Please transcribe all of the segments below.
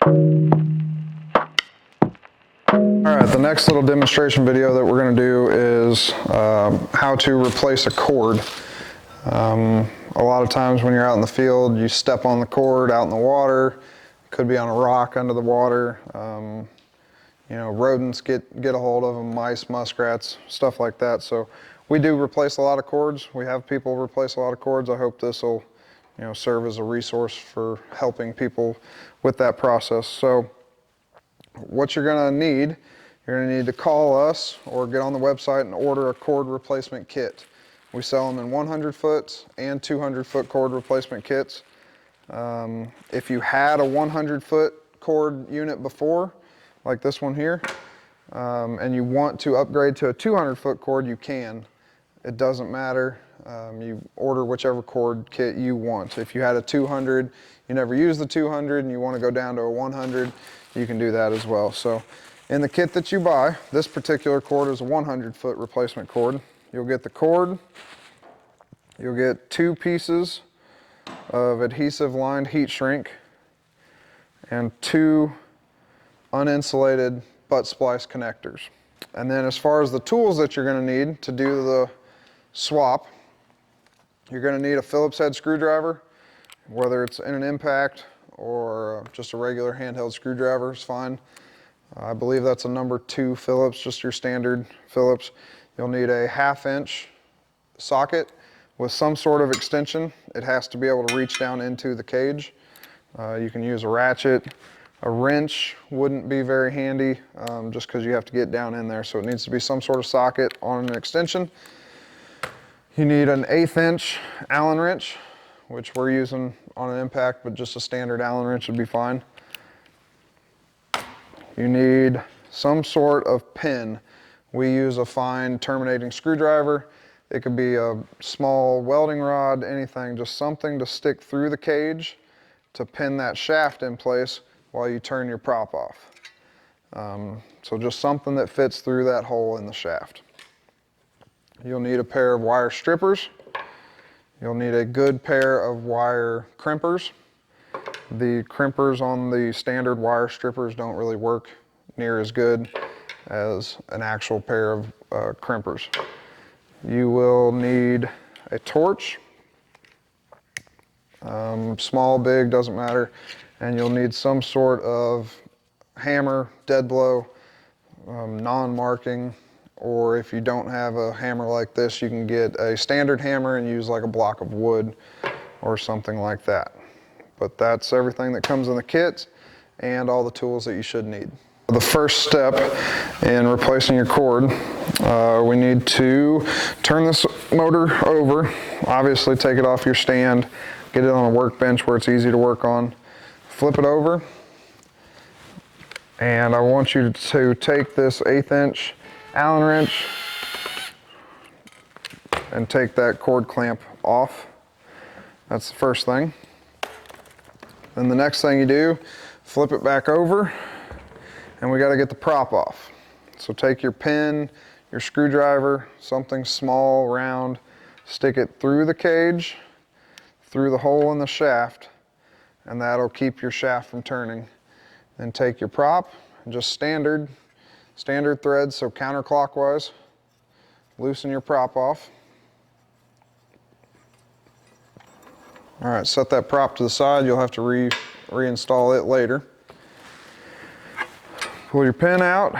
All right, the next little demonstration video that we're going to do is how to replace a cord. A lot of times when you're out in the field, you step on the cord out in the water. It could be on a rock under the water. You know, rodents get a hold of them, mice, muskrats, stuff like that. So we do replace a lot of cords. We have people replace a lot of cords. I hope this will, you know, serve as a resource for helping people with that process. So what you're going to need, you're going to need to call us or get on the website and order a cord replacement kit. We sell them in 100-foot and 200-foot cord replacement kits. If you had a 100-foot cord unit before, like this one here, and you want to upgrade to a 200-foot cord, you can. It doesn't matter. You order whichever cord kit you want. If you had a 200, you never use the 200, and you want to go down to a 100, you can do that as well. So in the kit that you buy, this particular cord is a 100-foot replacement cord. You'll get the cord, you'll get 2 pieces of adhesive lined heat shrink, and 2 uninsulated butt splice connectors. And then as far as the tools that you're going to need to do the swap, you're going to need a Phillips head screwdriver, whether it's in an impact or just a regular handheld screwdriver is fine. I believe that's a number 2 Phillips, just your standard Phillips. You'll need a 1/2 inch socket with some sort of extension. It has to be able to reach down into the cage. You can use a ratchet. A wrench wouldn't be very handy just because you have to get down in there. So it needs to be some sort of socket on an extension. You need an 1/8 inch Allen wrench, which we're using on an impact, but just a standard Allen wrench would be fine. You need some sort of pin. We use a fine terminating screwdriver. It could be a small welding rod, anything, just something to stick through the cage to pin that shaft in place while you turn your prop off. So just something that fits through that hole in the shaft. You'll need a pair of wire strippers. You'll need a good pair of wire crimpers. The crimpers on the standard wire strippers don't really work near as good as an actual pair of crimpers. You will need a torch, small, big, doesn't matter, and you'll need some sort of hammer, dead blow, non-marking, or if you don't have a hammer like this, you can get a standard hammer and use like a block of wood or something like that. But that's everything that comes in the kit and all the tools that you should need. The first step in replacing your cord, we need to turn this motor over, obviously take it off your stand, get it on a workbench where it's easy to work on, flip it over, and I want you to take this 1/8 inch Allen wrench and take that cord clamp off. That's the first thing. Then the next thing you do, flip it back over, and we got to get the prop off. So take your pin, your screwdriver, something small, round, stick it through the cage, through the hole in the shaft, and that'll keep your shaft from turning. Then take your prop, and just standard threads, so counterclockwise, loosen your prop off. All right, set that prop to the side. You'll have to reinstall it later. Pull your pin out,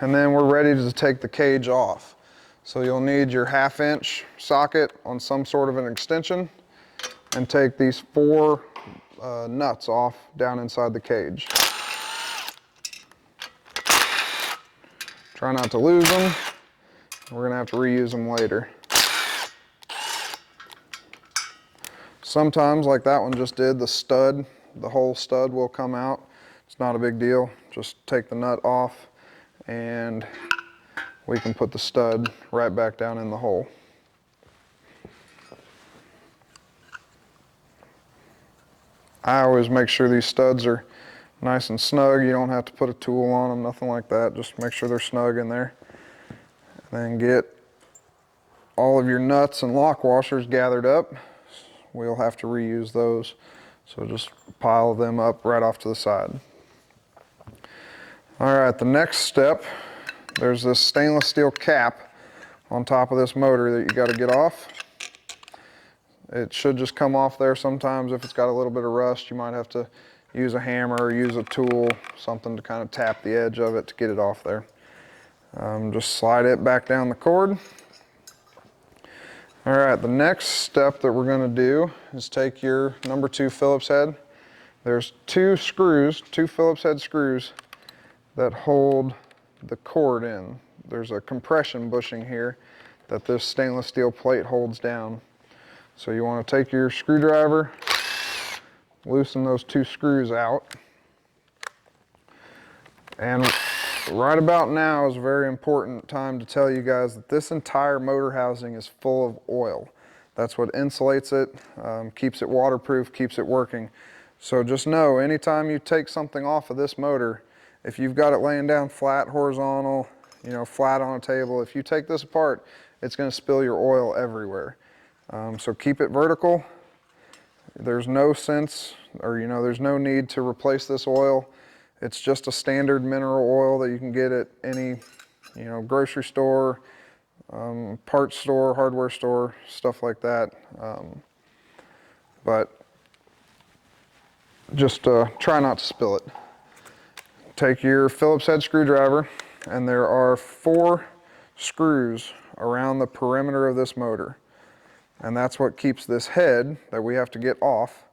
and then we're ready to take the cage off. So you'll need your 1/2 inch socket on some sort of an extension, and take these 4 nuts off down inside the cage. Try not to lose them. We're gonna have to reuse them later. Sometimes, like that one just did, the whole stud will come out. It's not a big deal. Just take the nut off and we can put the stud right back down in the hole. I always make sure these studs are nice and snug. You don't have to put a tool on them, nothing like that. Just make sure they're snug in there. And then get all of your nuts and lock washers gathered up. We'll have to reuse those. So just pile them up right off to the side. All right, the next step, there's this stainless steel cap on top of this motor that you got to get off. It should just come off there. Sometimes if it's got a little bit of rust, you might have to use a hammer or use a tool, something to kind of tap the edge of it to get it off there. Just slide it back down the cord. All right, the next step that we're going to do is take your number 2 Phillips head. There's 2 screws, 2 Phillips head screws that hold the cord in. There's a compression bushing here that this stainless steel plate holds down. So you want to take your screwdriver, loosen those 2 screws out. And right about now is a very important time to tell you guys that this entire motor housing is full of oil. That's what insulates it, keeps it waterproof, keeps it working. So just know, anytime you take something off of this motor, if you've got it laying down flat, horizontal, you know, flat on a table, if you take this apart, it's going to spill your oil everywhere. So keep it vertical. There's no sense, or there's no need to replace this oil. It's just a standard mineral oil that you can get at any, grocery store, parts store, hardware store, stuff like that. But just try not to spill it. Take your Phillips head screwdriver, and there are 4 screws around the perimeter of this motor. And that's what keeps this head that we have to get off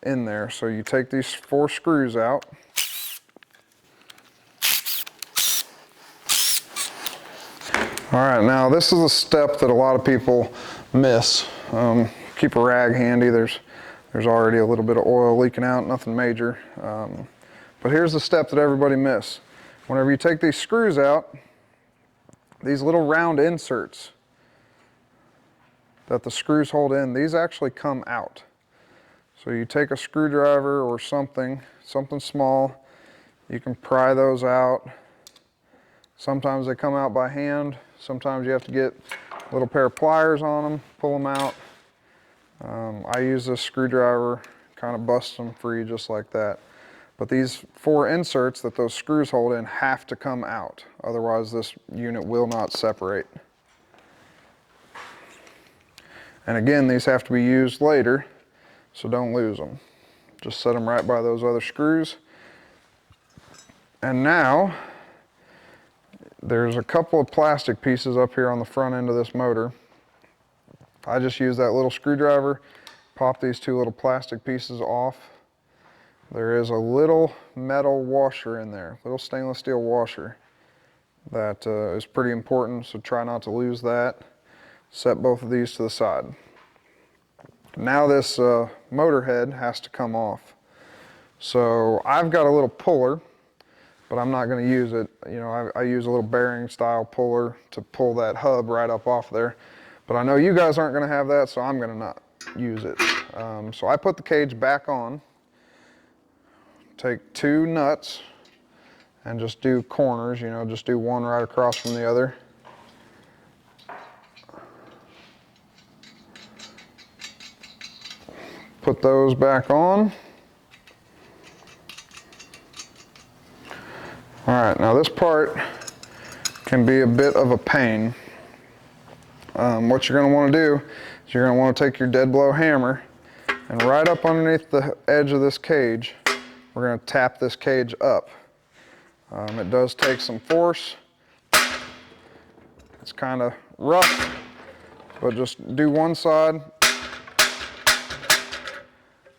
in there. So you take these 4 screws out. All right, now this is a step that a lot of people miss. Keep a rag handy. There's already a little bit of oil leaking out, nothing major. But here's the step that everybody misses. Whenever you take these screws out, these little round inserts that the screws hold in, these actually come out. So you take a screwdriver or something small, you can pry those out. Sometimes they come out by hand. Sometimes you have to get a little pair of pliers on them, pull them out. I use this screwdriver, kind of bust them free just like that. But these 4 inserts that those screws hold in have to come out. Otherwise this unit will not separate. And again, these have to be used later, so don't lose them. Just set them right by those other screws. And now, there's a couple of plastic pieces up here on the front end of this motor. I just use that little screwdriver, pop these 2 little plastic pieces off. There is a little metal washer in there, little stainless steel washer. That is pretty important, so try not to lose that. Set both of these to the side. Now this motor head has to come off. So I've got a little puller, but I'm not going to use it. I use a little bearing style puller to pull that hub right up off there. But I know you guys aren't going to have that, so I'm going to not use it. So I put the cage back on, take 2 nuts, and just do corners, just do one right across from the other. Put those back on. All right, now this part can be a bit of a pain. What you're going to want to do is you're going to want to take your dead blow hammer, and right up underneath the edge of this cage, we're going to tap this cage up. It does take some force. It's kind of rough, but just do one side,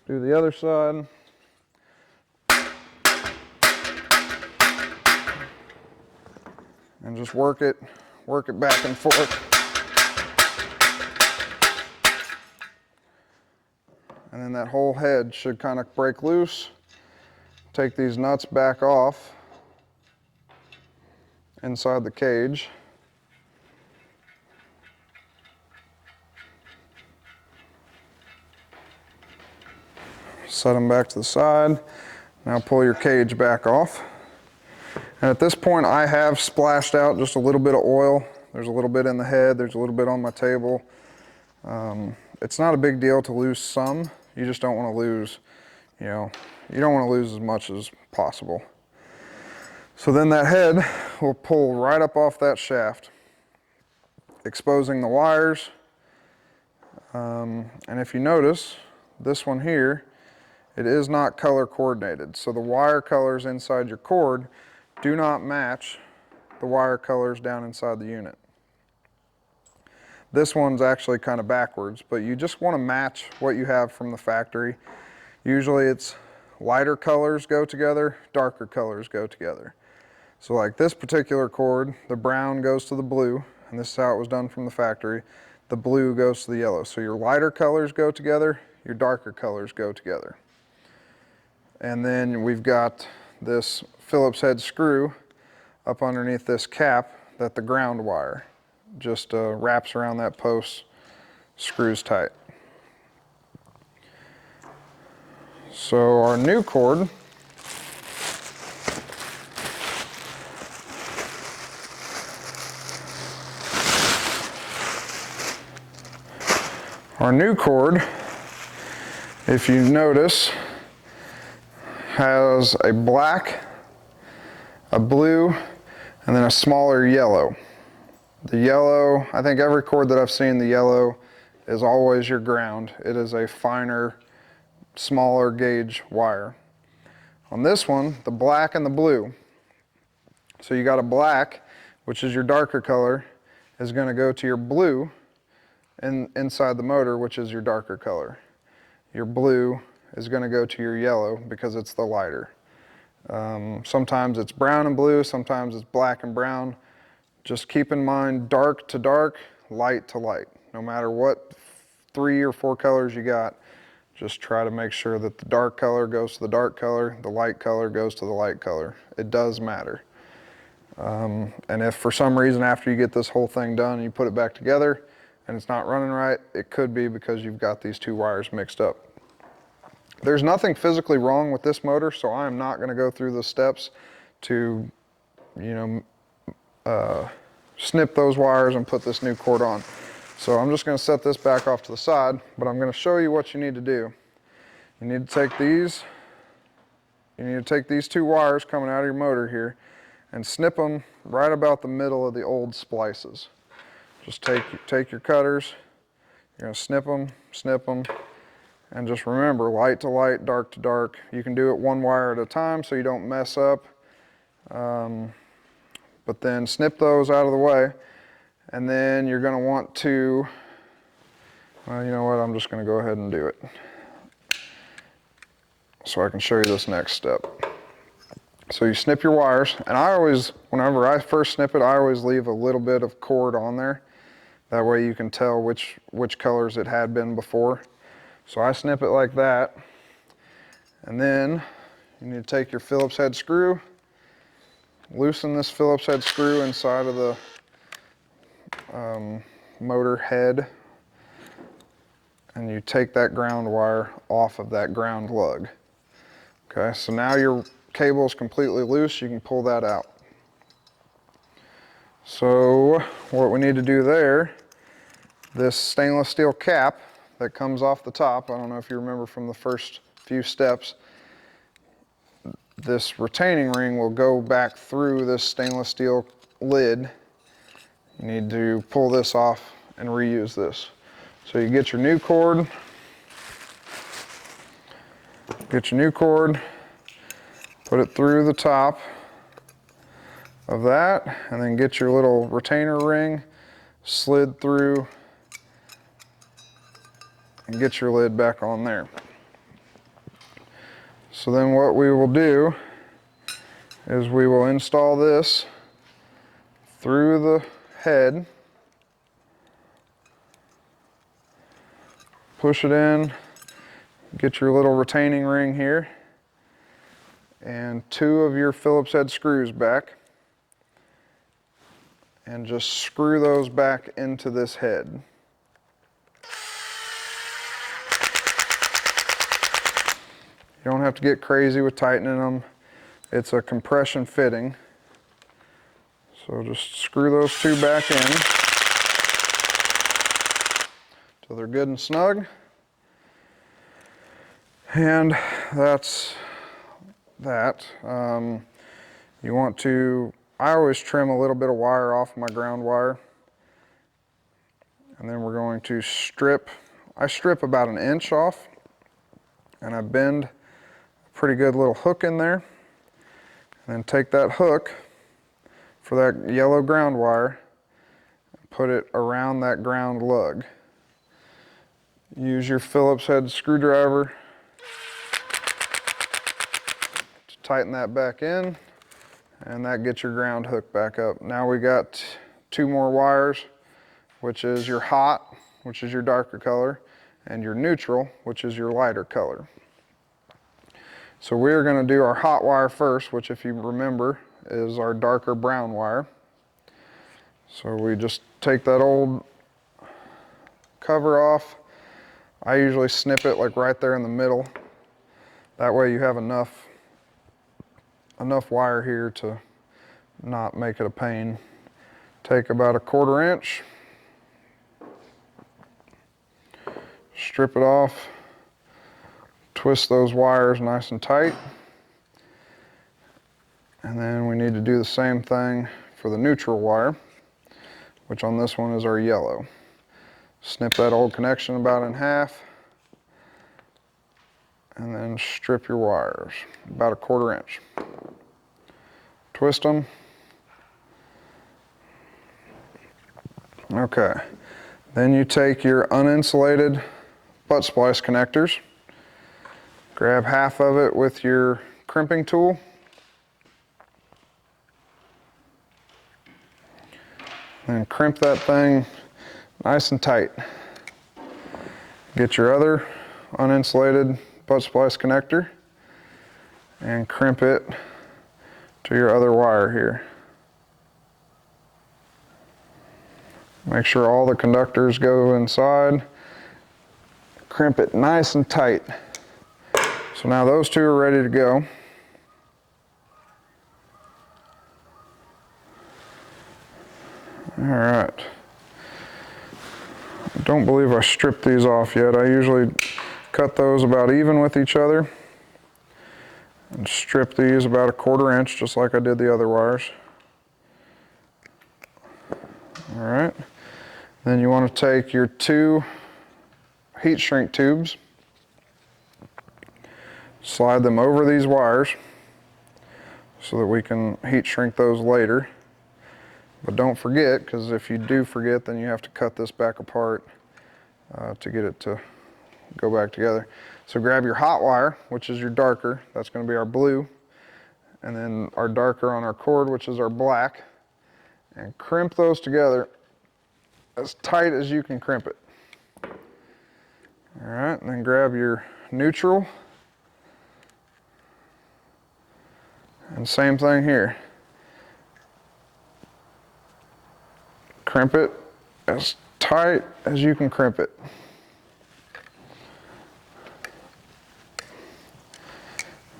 do the other side. And just work it back and forth. And then that whole head should kind of break loose. Take these nuts back off inside the cage. Set them back to the side. Now pull your cage back off. And at this point I have splashed out just a little bit of oil. There's a little bit in the head, there's a little bit on my table. It's not a big deal to lose some. You just don't want to lose, you don't want to lose as much as possible. So then that head will pull right up off that shaft, exposing the wires. And if you notice, this one here, it is not color coordinated. So the wire colors inside your cord do not match the wire colors down inside the unit. This one's actually kind of backwards, but you just want to match what you have from the factory. Usually it's lighter colors go together, darker colors go together. So like this particular cord, the brown goes to the blue, and this is how it was done from the factory. The blue goes to the yellow. So your lighter colors go together, your darker colors go together. And then we've got this Phillips head screw up underneath this cap that the ground wire just wraps around that post, screws tight. So our new cord, if you notice, has a black, a blue, and then a smaller yellow. The yellow, I think every cord that I've seen, the yellow is always your ground. It is a finer, smaller gauge wire. On this one, the black and the blue. So you got a black, which is your darker color, is going to go to your blue inside the motor, which is your darker color. Your blue is going to go to your yellow because it's the lighter. Sometimes it's brown and blue, sometimes it's black and brown. Just keep in mind dark to dark, light to light. No matter what 3 or 4 colors you got, just try to make sure that the dark color goes to the dark color, the light color goes to the light color. It does matter. And if for some reason after you get this whole thing done and you put it back together and it's not running right, it could be because you've got these 2 wires mixed up. There's nothing physically wrong with this motor, so I am not going to go through the steps to, snip those wires and put this new cord on. So I'm just going to set this back off to the side, but I'm going to show you what you need to do. You need to take these 2 wires coming out of your motor here and snip them right about the middle of the old splices. Just take your cutters, you're going to snip them, and just remember, light to light, dark to dark. You can do it 1 wire at a time so you don't mess up. But then snip those out of the way, and then you're going to want to, well, you know what, I'm just going to go ahead and do it so I can show you this next step. So you snip your wires, and whenever I first snip it, I always leave a little bit of cord on there. That way you can tell which colors it had been before. So I snip it like that, and then you need to take your Phillips head screw, loosen this Phillips head screw inside of the motor head, and you take that ground wire off of that ground lug. Okay, so now your cable is completely loose, you can pull that out. So what we need to do there, this stainless steel cap that comes off the top, I don't know if you remember from the first few steps, this retaining ring will go back through this stainless steel lid. You need to pull this off and reuse this. So you get your new cord, put it through the top of that, and then get your little retainer ring slid through and get your lid back on there. So then what we will do is we will install this through the head, push it in, get your little retaining ring here, and 2 of your Phillips head screws back, and just screw those back into this head. You don't have to get crazy with tightening them. It's a compression fitting. So just screw those 2 back in till they're good and snug. And that's that. You want to, I always trim a little bit of wire off my ground wire. And then we're going to strip, I strip about 1 inch off, and I bend a pretty good little hook in there. And then take that hook for that yellow ground wire and put it around that ground lug. Use your Phillips head screwdriver to tighten that back in, and that gets your ground hook back up. Now we got 2 more wires, which is your hot, which is your darker color, and your neutral, which is your lighter color. So we're going to do our hot wire first, which if you remember is our darker brown wire. So we just take that old cover off. I usually snip it like right there in the middle. That way you have enough wire here to not make it a pain. Take about 1/4 inch, strip it off, twist those wires nice and tight. And then we need to do the same thing for the neutral wire, which on this one is our yellow. Snip that old connection about in half, and then strip your wires about 1/4 inch. Twist them. Okay, then you take your uninsulated butt splice connectors, grab half of it with your crimping tool, and crimp that thing nice and tight. Get your other uninsulated butt splice connector and crimp it to your other wire here. Make sure all the conductors go inside. Crimp it nice and tight. So now those 2 are ready to go. All right. I don't believe I stripped these off yet. I usually cut those about even with each other and strip these about 1/4 inch, just like I did the other wires. All right. Then you want to take your 2 heat shrink tubes, slide them over these wires so that we can heat shrink those later. But don't forget, because if you do forget, then you have to cut this back apart to get it to go back together. So grab your hot wire, which is your darker, that's going to be our blue, and then our darker on our cord, which is our black, and crimp those together as tight as you can crimp it. All right, and then grab your neutral, and same thing here. Crimp it as tight as you can crimp it.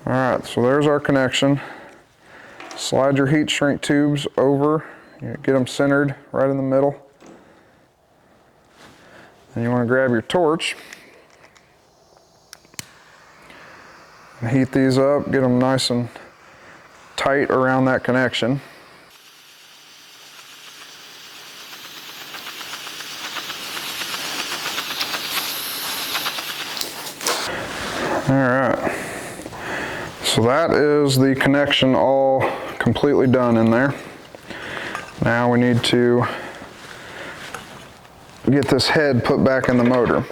All right, so there's our connection. Slide your heat shrink tubes over, get them centered right in the middle. Then you want to grab your torch and heat these up, get them nice and tight around that connection. All right, so that is the connection all completely done in there. Now we need to get this head put back in the motor.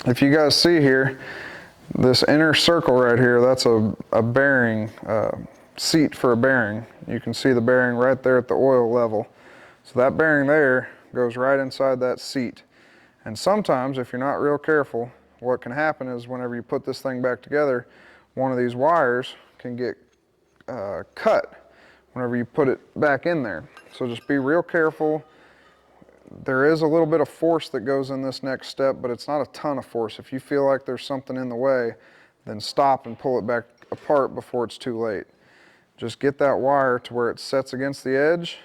If you guys see here, this inner circle right here, that's a bearing, seat for a bearing. You can see the bearing right there at the oil level. So that bearing there goes right inside that seat. And sometimes, if you're not real careful, what can happen is whenever you put this thing back together, one of these wires can get cut whenever you put it back in there. So just be real careful. There is a little bit of force that goes in this next step, but it's not a ton of force. If you feel like there's something in the way, then stop and pull it back apart before it's too late. Just get that wire to where it sets against the edge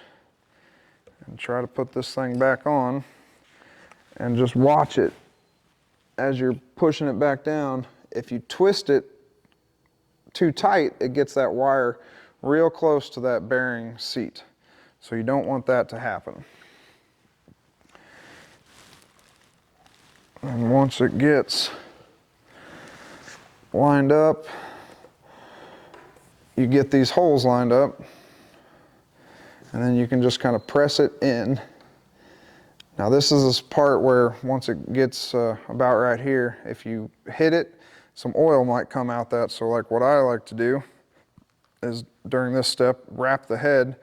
and try to put this thing back on, and just watch it as you're pushing it back down. If you twist it too tight, it gets that wire real close to that bearing seat. So you don't want that to happen. And once it gets lined up, you get these holes lined up, and then you can just kind of press it in. Now this is this part where once it gets about right here, if you hit it, some oil might come out that. So like what I like to do is during this step, wrap the head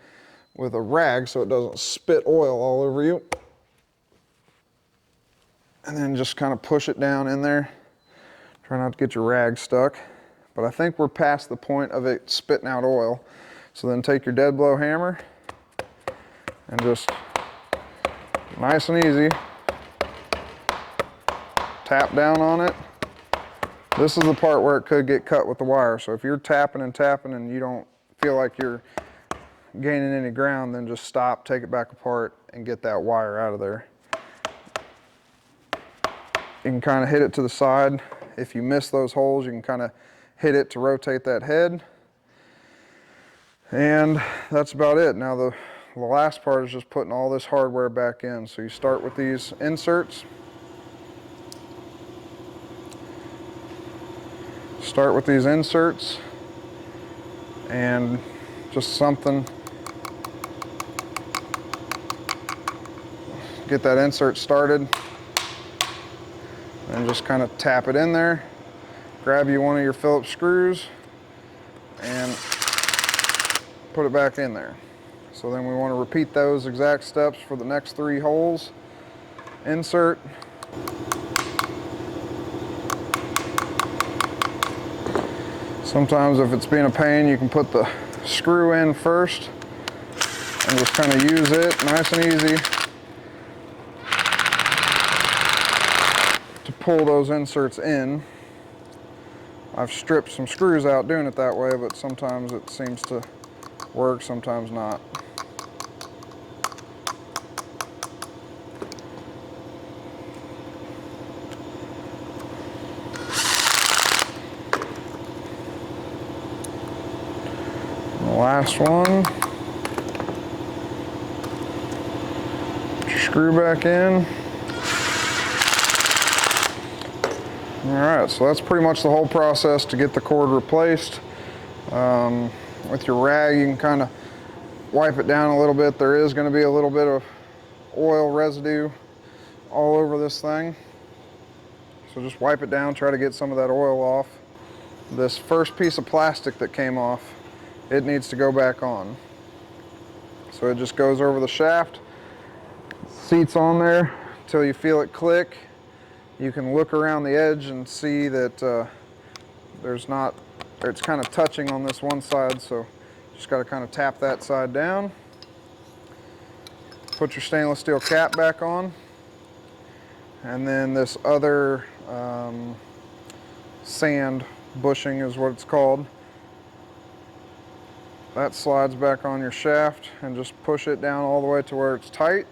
with a rag so it doesn't spit oil all over you. And then just kind of push it down in there. Try not to get your rag stuck. But I think we're past the point of it spitting out oil. So then take your dead blow hammer and just nice and easy tap down on it. This is the part where it could get cut with the wire. So if you're tapping and tapping and you don't feel like you're gaining any ground, then just stop, take it back apart, and get that wire out of there. You can kind of hit it to the side. If you miss those holes, you can kind of hit it to rotate that head. And that's about it. Now the last part is just putting all this hardware back in. So you start with these inserts. Start with these inserts and just something. Get that insert started and just kind of tap it in there. Grab you one of your Phillips screws and put it back in there. So then we want to repeat those exact steps for the next 3 holes. Insert. Sometimes if it's being a pain, you can put the screw in first and just kind of use it nice and easy to pull those inserts in. I've stripped some screws out doing it that way, but sometimes it seems to work, sometimes not. And the last one. Put your screw back in. Alright, so that's pretty much the whole process to get the cord replaced. With your rag, you can kind of wipe it down a little bit. There is going to be a little bit of oil residue all over this thing. So just wipe it down, try to get some of that oil off. This first piece of plastic that came off, it needs to go back on. So it just goes over the shaft, seats on there until you feel it click. You can look around the edge and see that it's kind of touching on this one side, so just got to kind of tap that side down. Put your stainless steel cap back on, and then this other sand bushing is what it's called. That slides back on your shaft and just push it down all the way to where it's tight.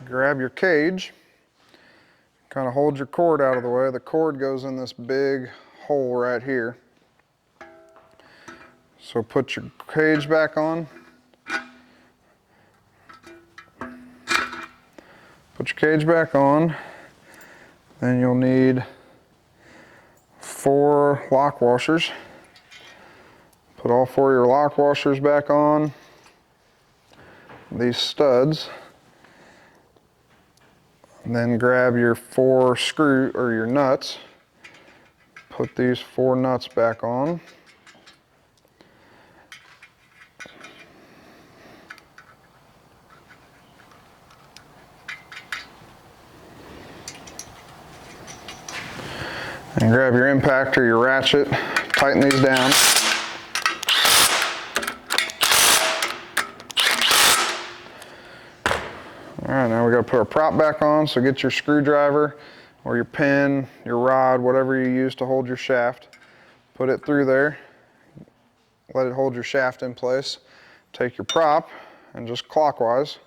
Grab your cage, kind of hold your cord out of the way. The cord goes in this big hole right here. So put your cage back on. Put your cage back on. Then you'll need 4 lock washers. Put all 4 of your lock washers back on. These studs. And then grab your 4 screw or your nuts. Put these 4 nuts back on. And grab your impact or your ratchet, tighten these down. All right, now we gotta put our prop back on, so get your screwdriver or your pin, your rod, whatever you use to hold your shaft. Put it through there, let it hold your shaft in place. Take your prop and just clockwise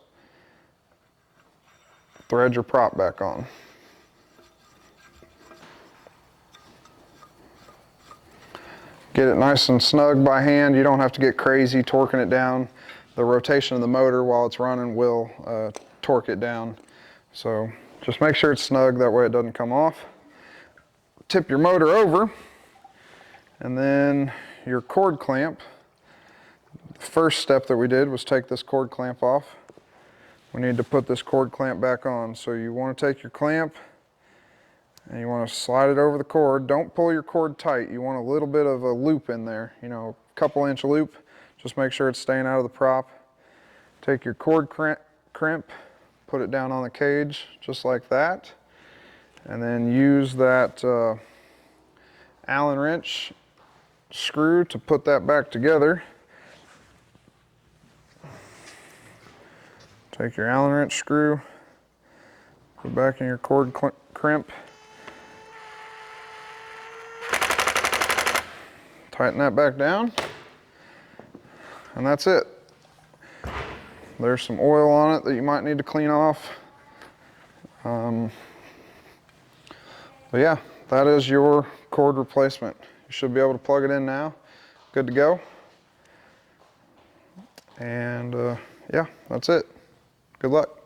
thread your prop back on. get it nice and snug by hand. You don't have to get crazy torquing it down. The rotation of the motor while it's running will torque it down. So just make sure it's snug, that way it doesn't come off. Tip your motor over, and then your cord clamp. The first step that we did was take this cord clamp off. We need to put this cord clamp back on. So you want to take your clamp and you want to slide it over the cord. Don't pull your cord tight. You want a little bit of a loop in there, you know, a couple inch loop. Just make sure it's staying out of the prop. Take your cord crimp, put it down on the cage just like that, and then use that Allen wrench screw to put that back together. Take your Allen wrench screw, put it back in your cord crimp, tighten that back down, and that's it. There's some oil on it that you might need to clean off. But yeah, that is your cord replacement. You should be able to plug it in now. Good to go. And yeah, that's it. Good luck.